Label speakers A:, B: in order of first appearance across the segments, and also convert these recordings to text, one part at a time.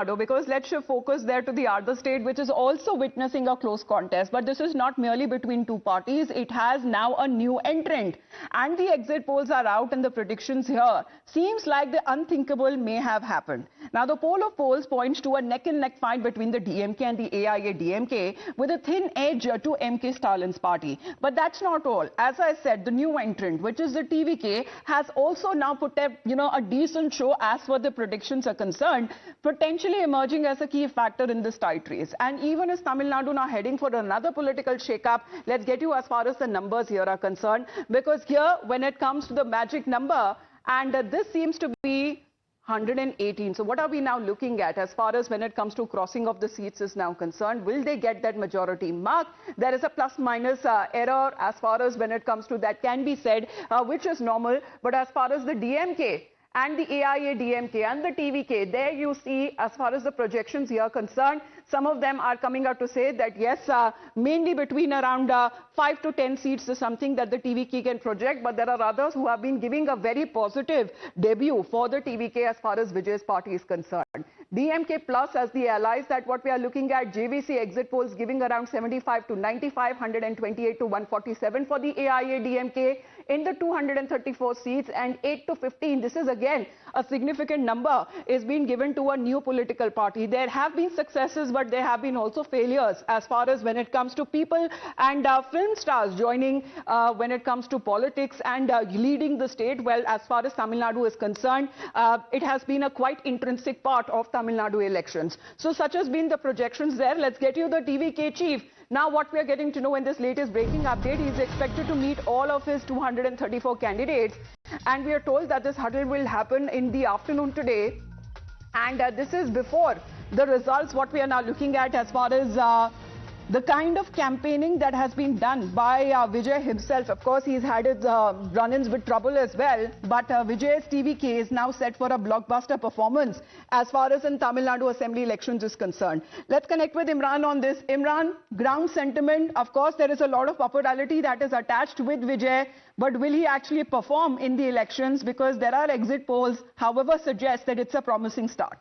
A: Nadu, because let's shift focus there to the other state, which is also witnessing a close contest. But this is not merely between two parties. It has now a new entrant. And the exit polls are out, and the predictions here seems like the unthinkable may have happened. Now, the poll of polls points to a neck-and-neck fight between the DMK and the AIADMK, with a thin edge to MK Stalin's party. But that's not all. As I said, the new entrant, which is the TVK, has also now put up, a decent show as far the predictions are concerned, potentially emerging as a key factor in this tight race. And even as Tamil Nadu now heading for another political shake-up, let's get you as far as the numbers here are concerned, because here, when it comes to the magic number, and this seems to be 118. So what are we now looking at as far as when it comes to crossing of the seats is now concerned? Will they get that majority mark? There is a plus-minus error as far as when it comes to that can be said, which is normal. But as far as the DMK and the AIADMK and the TVK, there you see, as far as the projections here are concerned, some of them are coming out to say that yes, mainly between around 5 to 10 seats is something that the TVK can project, but there are others who have been giving a very positive debut for the TVK as far as Vijay's party is concerned. DMK plus as the allies, that what we are looking at, JVC exit polls giving around 75 to 95, 128 to 147 for the AIADMK in the 234 seats, and 8 to 15, this is again a significant number, is being given to a new political party. There have been successes, but there have been also failures as far as when it comes to people and film stars joining when it comes to politics and leading the state. Well, as far as Tamil Nadu is concerned, it has been a quite intrinsic part of Tamil Nadu elections. So such has been the projections there. Let's get you the TVK chief. Now what we are getting to know in this latest breaking update, he is expected to meet all of his 234 candidates, and we are told that this huddle will happen in the afternoon today, and this is before the results. What we are now looking at as far as the kind of campaigning that has been done by Vijay himself. Of course, he's had his run-ins with trouble as well, but Vijay's TVK is now set for a blockbuster performance as far as in Tamil Nadu Assembly elections is concerned. Let's connect with Imran on this. Imran, ground sentiment, of course, there is a lot of popularity that is attached with Vijay, but will he actually perform in the elections? Because there are exit polls, however, suggest that it's a promising start.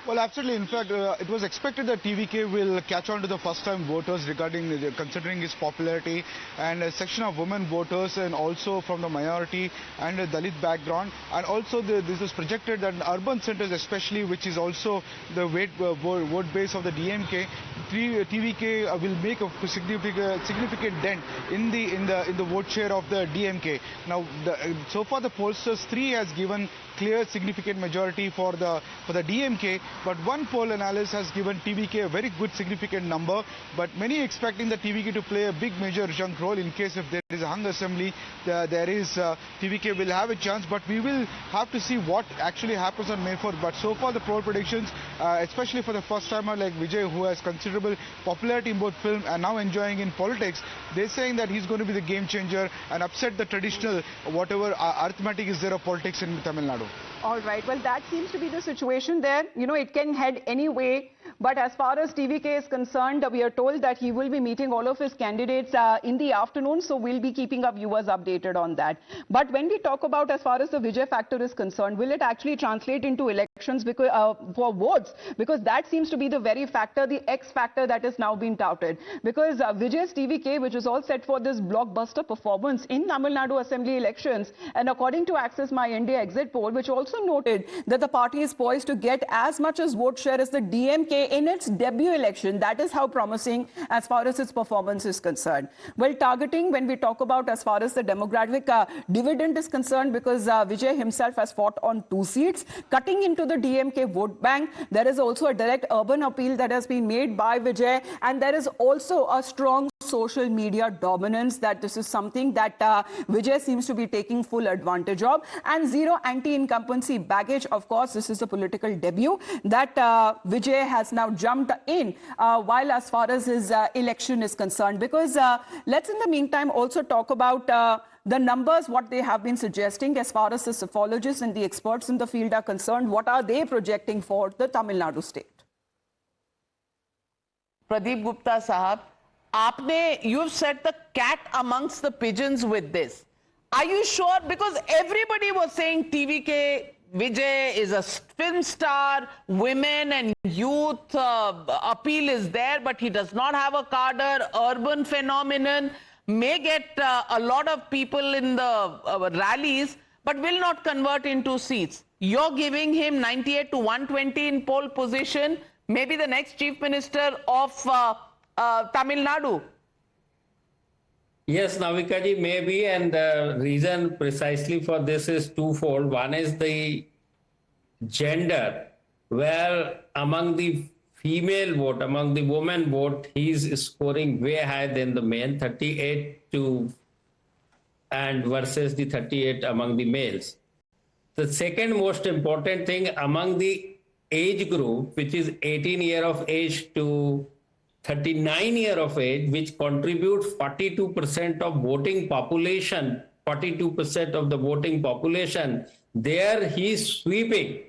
B: Well, absolutely. In fact, it was expected that TVK will catch on to the first-time voters regarding considering his popularity, and a section of women voters, and also from the minority and a Dalit background. And also this is projected that in urban centers especially, which is also the vote base of the DMK, TVK will make a significant dent in the vote share of the DMK. Now, so far the pollsters, 3 has given clear significant majority for the DMK, but one poll analyst has given TVK a very good significant number, but many expecting the TVK to play a big major chunk role in case if there is a hung assembly, TVK will have a chance, but we will have to see what actually happens on May 4th. But so far the poll predictions, especially for the first timer like Vijay, who has considerable popularity in both film and now enjoying in politics, they're saying that he's going to be the game changer and upset the traditional whatever arithmetic is there of politics in Tamil Nadu.
A: All right. Well, that seems to be the situation there. It can head any way. But as far as TVK is concerned, we are told that he will be meeting all of his candidates in the afternoon. So we'll be keeping our viewers updated on that. But when we talk about as far as the Vijay factor is concerned, will it actually translate into elections because, for votes? Because that seems to be the very factor, the X factor that is now being touted. Because Vijay's TVK, which is all set for this blockbuster performance in Tamil Nadu Assembly elections, and according to Access My India exit poll, which also noted that the party is poised to get as much as vote share as the DMK in its debut election. That is how promising as far as its performance is concerned. Well, targeting, when we talk about as far as the demographic dividend is concerned, because Vijay himself has fought on 2 seats, cutting into the DMK vote bank, there is also a direct urban appeal that has been made by Vijay, and there is also a strong social media dominance, that this is something that Vijay seems to be taking full advantage of, and zero anti-incumbency baggage. Of course, this is a political debut that Vijay has now jumped in while as far as his election is concerned. Because let's in the meantime also talk about the numbers, what they have been suggesting as far as the psephologists and the experts in the field are concerned. What are they projecting for the Tamil Nadu state?
C: Pradeep Gupta Sahab, you've set the cat amongst the pigeons with this. Are you sure? Because everybody was saying TVK Vijay is a film star, women and youth appeal is there, but he does not have a cadre, urban phenomenon, may get a lot of people in the rallies, but will not convert into seats. You're giving him 98 to 120 in pole position, maybe the next chief minister of Tamil Nadu.
D: Yes, Navikaji, maybe, and the reason precisely for this is twofold. One is the gender, where among the female vote, among the women vote, he's scoring way higher than the men, 38 to and versus the 38 among the males. The second most important thing among the age group, which is 18 year of age to 39 year of age, which contributes 42% of voting population, 42% of the voting population, there he's sweeping.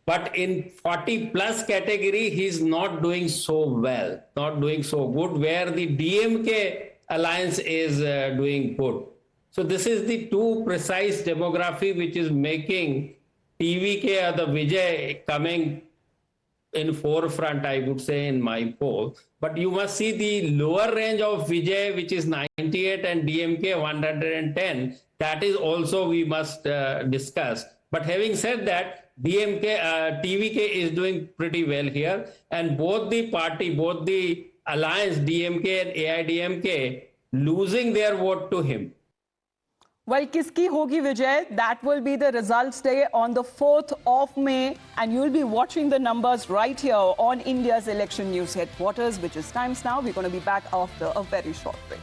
D: But in 40 plus category, he's not doing so well, not doing so good, where the DMK alliance is doing good. So this is the two precise demography which is making TVK or the Vijay coming in forefront, I would say, in my poll. But you must see the lower range of Vijay, which is 98, and DMK 110. That is also we must discuss. But having said that, TVK is doing pretty well here, and both the party, both the alliance, DMK and AIDMK, losing their vote to him.
A: Well, kiski hogi Vijay, that will be the results day on the 4th of May, and you'll be watching the numbers right here on India's election news headquarters, which is Times Now. We're going to be back after a very short break.